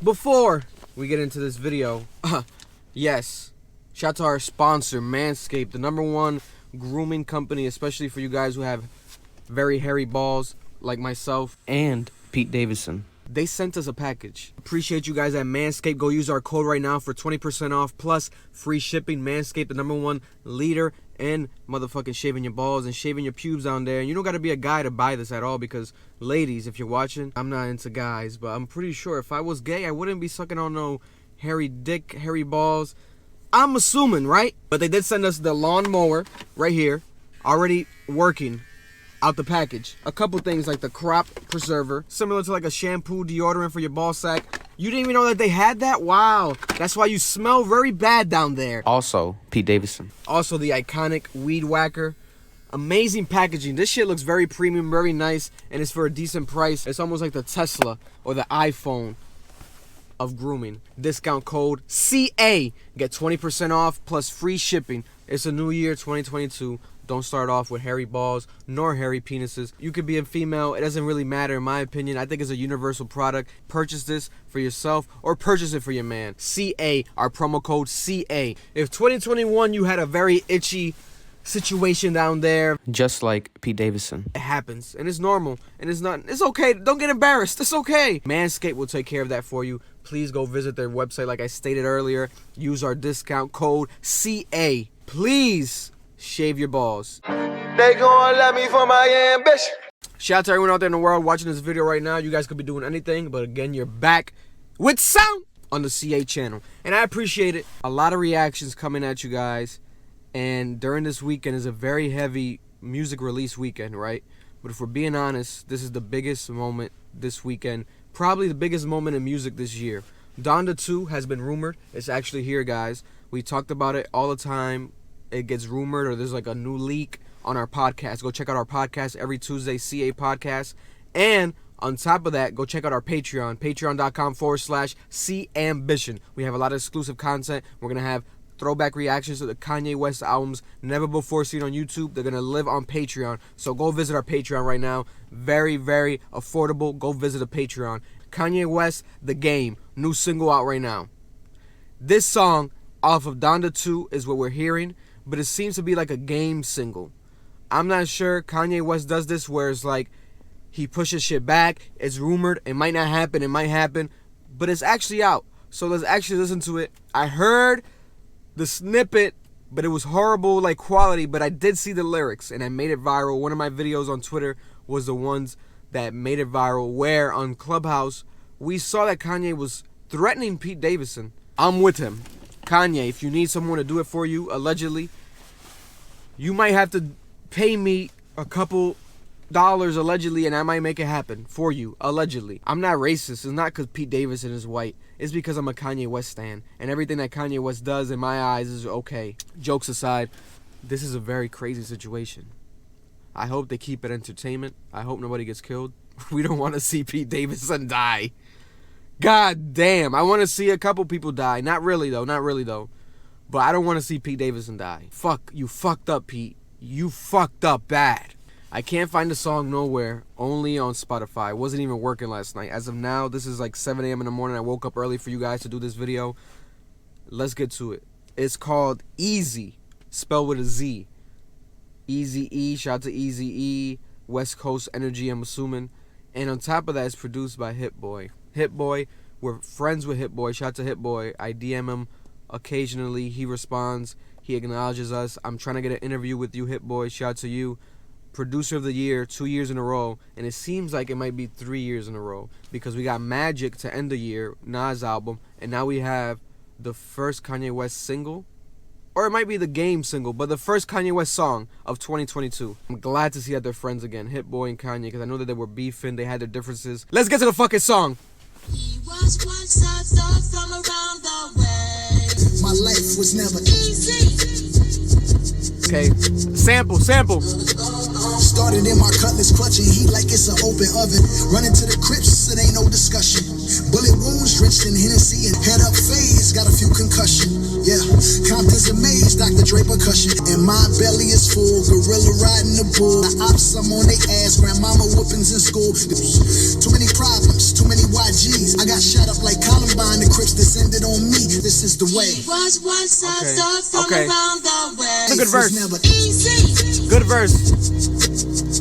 Before we get into this video, yes, shout out to our sponsor, Manscaped, the #1 grooming company, especially for you guys who have very hairy balls like myself and Pete Davidson. They sent us a package. Appreciate you guys at Manscaped. Go use our code right now for 20% off plus free shipping. Manscaped, the #1 leader in motherfucking shaving your balls and shaving your pubes down there. And you don't got to be a guy to buy this at all, because ladies, if you're watching, I'm not into guys, but I'm pretty sure if I was gay, I wouldn't be sucking on no hairy dick, hairy balls. I'm assuming, right? But they did send us the lawnmower right here, already working out the package. A couple things like the crop preserver, similar to like a shampoo deodorant for your ball sack. You didn't even know that they had that? Wow. That's why you smell very bad down there. Also, Pete Davidson. Also, the iconic weed whacker. Amazing packaging. This shit looks very premium, very nice, and it's for a decent price. It's almost like the Tesla or the iPhone of grooming. Discount code CA. Get 20% off plus free shipping. It's a new year, 2022. Don't start off with hairy balls nor hairy penises. You could be a female. It doesn't really matter in my opinion. I think it's a universal product. Purchase this for yourself or purchase it for your man. CA, our promo code CA. If 2021 you had a very itchy situation down there, just like Pete Davidson, it happens and it's normal and it's okay. Don't get embarrassed. It's okay. Manscaped will take care of that for you. Please go visit their website like I stated earlier. Use our discount code CA. Please shave your balls. They gonna love me for my ambition. Shout out to everyone out there in the world watching this video right now. You guys could be doing anything, but again, you're back with sound on the CA channel, and I appreciate it. A lot of reactions coming at you guys, and during this weekend is a very heavy music release weekend, right? But if we're being honest, this is the biggest moment this weekend, probably the biggest moment in music this year. DONDA 2 has been rumored. It's actually here, guys. We talked about it all the time. It gets rumored or there's like a new leak on our podcast. Go check out our podcast every Tuesday, CA Podcast. And on top of that, go check out our Patreon, patreon.com/CAmbition. We have a lot of exclusive content. We're going to have throwback reactions to the Kanye West albums never before seen on YouTube. They're going to live on Patreon. So go visit our Patreon right now. Very, very affordable. Go visit the Patreon. Kanye West, The Game. New single out right now. This song off of DONDA 2 is what we're hearing, but it seems to be like a game single. I'm not sure. Kanye West does this where it's like he pushes shit back. It's rumored. It might not happen. It might happen. But it's actually out. So let's actually listen to it. I heard the snippet, but it was horrible like quality, but I did see the lyrics and I made it viral. One of my videos on Twitter was the ones that made it viral, where on Clubhouse we saw that Kanye was threatening Pete Davidson. I'm with him. Kanye, if you need someone to do it for you, allegedly, you might have to pay me a couple dollars, allegedly, and I might make it happen for you, allegedly. I'm not racist. It's not because Pete Davidson is white. It's because I'm a Kanye West stan, and everything that Kanye West does in my eyes is okay. Jokes aside, this is a very crazy situation. I hope they keep it entertainment. I hope nobody gets killed. We don't want to see Pete Davidson die. God damn, I want to see a couple people die. Not really though, But I don't want to see Pete Davidson die. Fuck, you fucked up, Pete. You fucked up bad. I can't find the song nowhere, only on Spotify. It wasn't even working last night. As of now, this is like 7 a.m. in the morning. I woke up early for you guys to do this video. Let's get to it. It's called EAZY, spelled with a Z. EAZY, shout out to EAZY, West Coast Energy, I'm assuming. And on top of that, it's produced by Hit Boy. Hit Boy, we're friends with Hit Boy. Shout out to Hit Boy. I DM him occasionally. He responds. He acknowledges us. I'm trying to get an interview with you, Hit Boy. Shout out to you. Producer of the year, 2 years in a row. And it seems like it might be 3 years in a row, because we got Magic to end the year, Nas album, and now we have the first Kanye West single. Or it might be the Game single, but the first Kanye West song of 2022. I'm glad to see that they're friends again, Hit Boy and Kanye, because I know that they were beefing. They had their differences. Let's get to the fucking song. He was once a star from around the way. My life was never easy. Okay, sample. Started in my cutlass, clutching heat like it's an open oven. Running to the crypts, it ain't no discussion. Bullet wounds drenched in Hennessy and head up phase, got a few concussion. Yeah, Compton's amazed, Dr. Dre percussion. And my belly is full, gorilla riding the bull. The ops, I'm on they ass, grandmama whoopings in school. Too many problems, too many YGs. I got shot up like Columbine, the Crips descended on me. This is the way. Was once a Okay. star from Okay. around the way. It's a good verse. Never Easy, Good verse.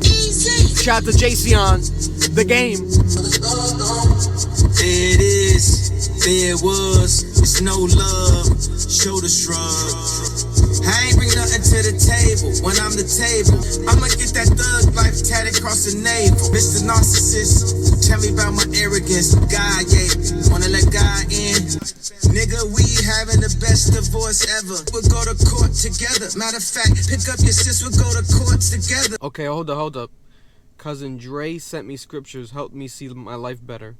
easy. Shout out to Jason, the game. There it is, there it was. It's no love, shoulder shrug. I ain't bring nothing to the table when I'm the table. I'ma get that thug life tatted across the navel. Mr. Narcissist, tell me about my arrogance. God, yeah, wanna let God in. Nigga, we having the best divorce ever. We'll go to court together. Matter of fact, pick up your sis, we'll go to court together. Okay, hold up. Cousin Dre sent me scriptures, helped me see my life better.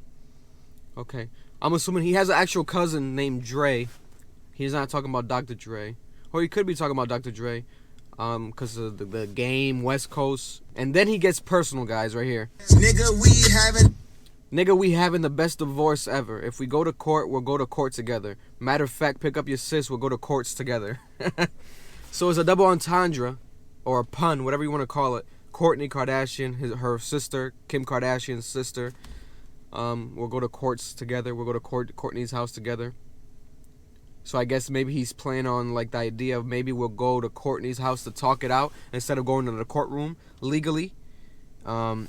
Okay. I'm assuming he has an actual cousin named Dre. He's not talking about Dr. Dre. Or he could be talking about Dr. Dre. Because of the game, West Coast. And then he gets personal, guys, right here. Nigga, we having the best divorce ever. If we go to court, we'll go to court together. Matter of fact, pick up your sis, we'll go to courts together. So it's a double entendre, or a pun, whatever you want to call it. Kourtney Kardashian, her sister, Kim Kardashian's sister. We'll go to courts together. We'll go to Kourtney's house together. So I guess maybe he's playing on like the idea of maybe we'll go to Kourtney's house to talk it out instead of going to the courtroom legally. Damn,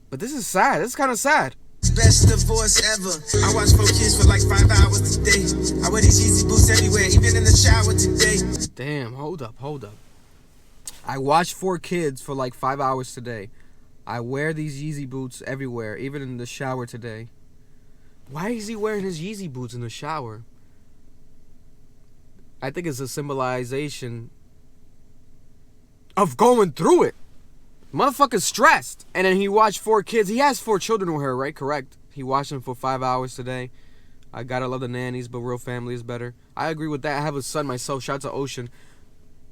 but this is sad. This is kind of sad. Best divorce ever. I watch 4 kids for like 5 hours today. I wear these Yeezy boots everywhere, even in the shower today. Damn, hold up. I watched 4 kids for like 5 hours today. I wear these Yeezy boots everywhere, even in the shower today. Why is he wearing his Yeezy boots in the shower? I think it's a symbolization of going through it. Motherfucker's stressed. And then he watched 4 kids. He has 4 children with her, right? Correct. He watched them for 5 hours today. I gotta love the nannies, but real family is better. I agree with that. I have a son myself. Shout out to Ocean.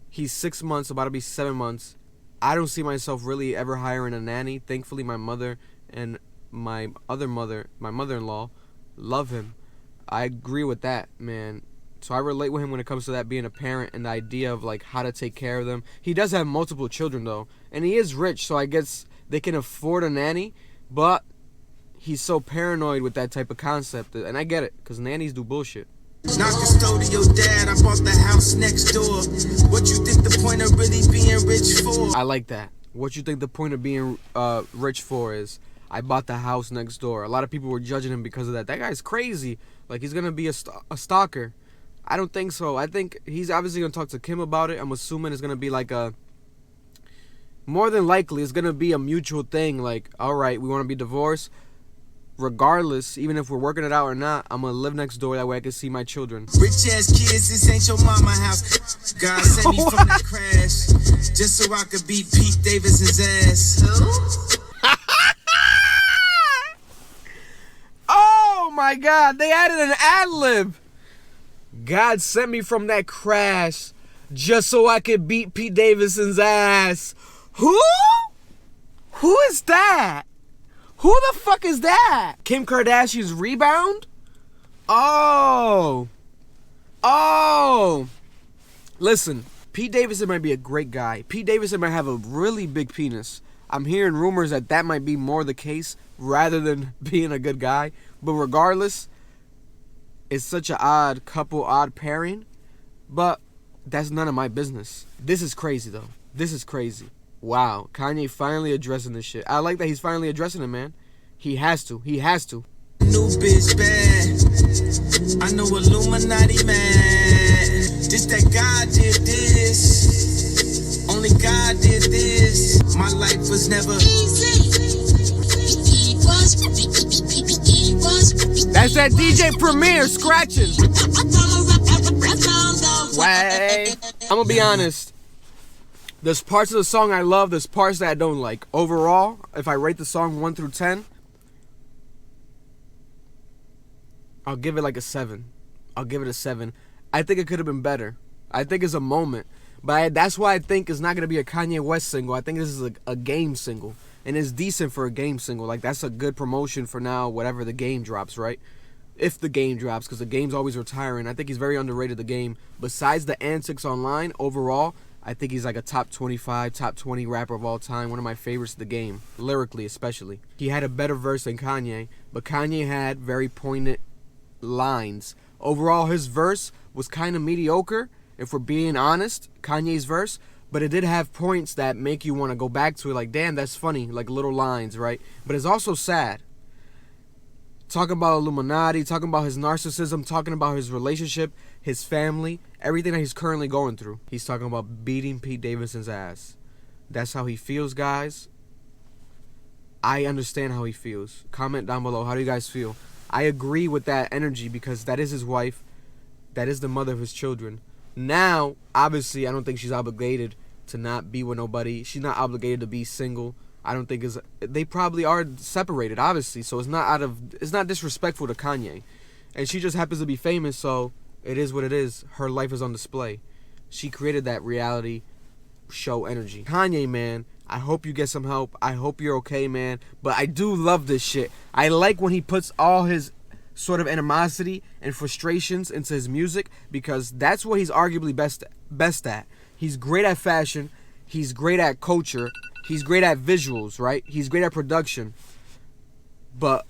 He's 6 months, about to be 7 months. I don't see myself really ever hiring a nanny. Thankfully, my mother and my other mother, my mother-in-law, love him. I agree with that, man. So I relate with him when it comes to that, being a parent and the idea of like how to take care of them. He does have multiple children though, and he is rich, so I guess they can afford a nanny, but he's so paranoid with that type of concept, and I get it, because nannies do bullshit. Not custodial dad, I bought the house next door. What you think the point of really being rich for? I like that. What you think the point of being rich for is, I bought the house next door. A lot of people were judging him because of that. That guy's crazy. Like, he's going to be a stalker. I don't think so. I think he's obviously going to talk to Kim about it. I'm assuming it's going to be like a... More than likely, it's going to be a mutual thing. Like, all right, we want to be divorced. Regardless, even if we're working it out or not, I'm going to live next door. That way I can see my children. Rich ass kids, this ain't your mama house. God sent me from that crash just so I could beat Pete Davidson's ass. Oh my God, they added an ad-lib. God sent me from that crash just so I could beat Pete Davidson's ass. Who? Who is that? Who the fuck is that? Kim Kardashian's rebound? Oh. Listen, Pete Davidson might be a great guy. Pete Davidson might have a really big penis. I'm hearing rumors that might be more the case rather than being a good guy. But regardless, it's such an odd couple, odd pairing. But that's none of my business. This is crazy, though. This is crazy. Wow, Kanye finally addressing this shit. I like that he's finally addressing it, man. He has to. He has to. New bitch bad. I know Illuminati man. Just that God did this. Only God did this. My life was never Easy. That's that DJ Premier scratching. Way. I'm gonna be honest. There's parts of the song I love, there's parts that I don't like. Overall, if I rate the song 1 through 10, I'll give it like a 7. I'll give it a 7. I think it could have been better. I think it's a moment. But that's why I think it's not going to be a Kanye West single. I think this is a game single. And it's decent for a game single. Like, that's a good promotion for now, whatever the game drops, right? if the game drops, because the game's always retiring. I think he's very underrated, the game. Besides the antics online, overall, I think he's like a top 25, top 20 rapper of all time. One of my favorites of the game, lyrically especially. He had a better verse than Kanye, but Kanye had very poignant lines. Overall, his verse was kind of mediocre, if we're being honest, Kanye's verse, but it did have points that make you want to go back to it, like, damn, that's funny, like little lines, right? But it's also sad. Talking about Illuminati, talking about his narcissism, talking about his relationship, his family, everything that he's currently going through. He's talking about beating Pete Davidson's ass. That's how he feels, guys. I understand how he feels. Comment down below. How do you guys feel? I agree with that energy because that is his wife. That is the mother of his children. Now, obviously, I don't think she's obligated to not be with nobody. She's not obligated to be single. I don't think they probably are separated, obviously. So it's not disrespectful to Kanye. And she just happens to be famous, so it is what it is. Her life is on display. She created that reality show energy. Kanye, man, I hope you get some help. I hope you're okay, man. But I do love this shit. I like when he puts all his sort of animosity and frustrations into his music, because that's what he's arguably best at. He's great at fashion. He's great at culture. He's great at visuals, right? He's great at production. But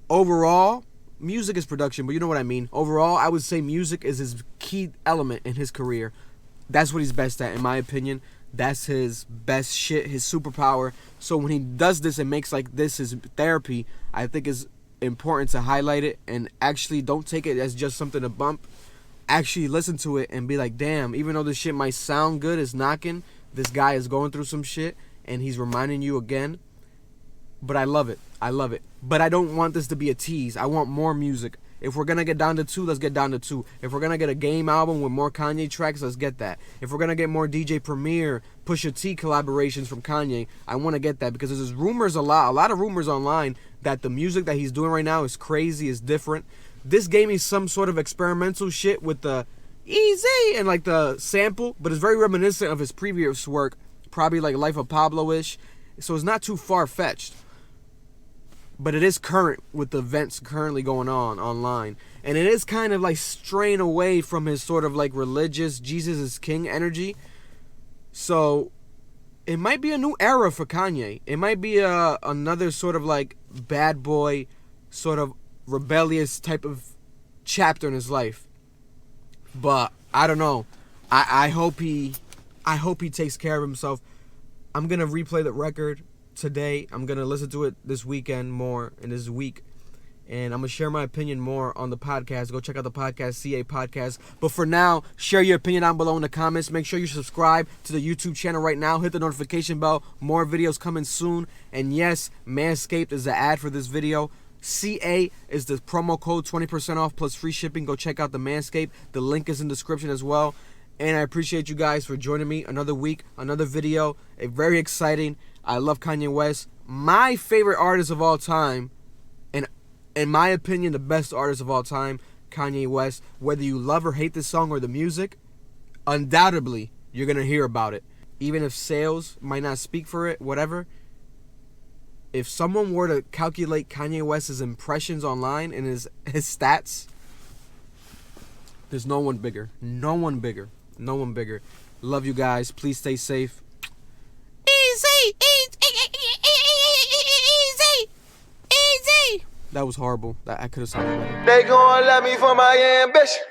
overall, music is production, but you know what I mean. Overall, I would say music is his key element in his career. That's what he's best at, in my opinion. That's his best shit, his superpower. So when he does this and makes like this his therapy, I think it's important to highlight it and actually don't take it as just something to bump. Actually listen to it and be like, damn, even though this shit might sound good, it's knocking, this guy is going through some shit and he's reminding you again. But I love it. I love it. But I don't want this to be a tease. I want more music. If we're going to get down to 2, let's get down to 2. If we're going to get a game album with more Kanye tracks, let's get that. If we're going to get more DJ Premier, Pusha T collaborations from Kanye, I want to get that, because there's rumors a lot of rumors online that the music that he's doing right now is crazy, is different. This gave me some sort of experimental shit with the EAZY and like the sample, but it's very reminiscent of his previous work, probably like Life of Pablo-ish. So it's not too far-fetched. But it is current with the events currently going on online. And it is kind of like straying away from his sort of like religious Jesus is King energy. So it might be a new era for Kanye. It might be another sort of like bad boy, sort of rebellious type of chapter in his life. But I don't know. I hope he takes care of himself. I'm going to replay the record today. I'm going to listen to it this weekend more in this week. And I'm going to share my opinion more on the podcast. Go check out the podcast, CA Podcast. But for now, share your opinion down below in the comments. Make sure you subscribe to the YouTube channel right now. Hit the notification bell. More videos coming soon. And yes, Manscaped is the ad for this video. CA is the promo code, 20% off plus free shipping. Go check out the Manscaped. The link is in the description as well. And I appreciate you guys for joining me. Another week, another video. Very exciting. I love Kanye West. My favorite artist of all time. And in my opinion, the best artist of all time, Kanye West. Whether you love or hate this song or the music, undoubtedly, you're going to hear about it. Even if sales might not speak for it, whatever. If someone were to calculate Kanye West's impressions online and his stats, there's no one bigger. No one bigger. No one bigger. Love you guys. Please stay safe. Easy, easy. That was horrible. I could have sounded better. They gon' love me for my ambition.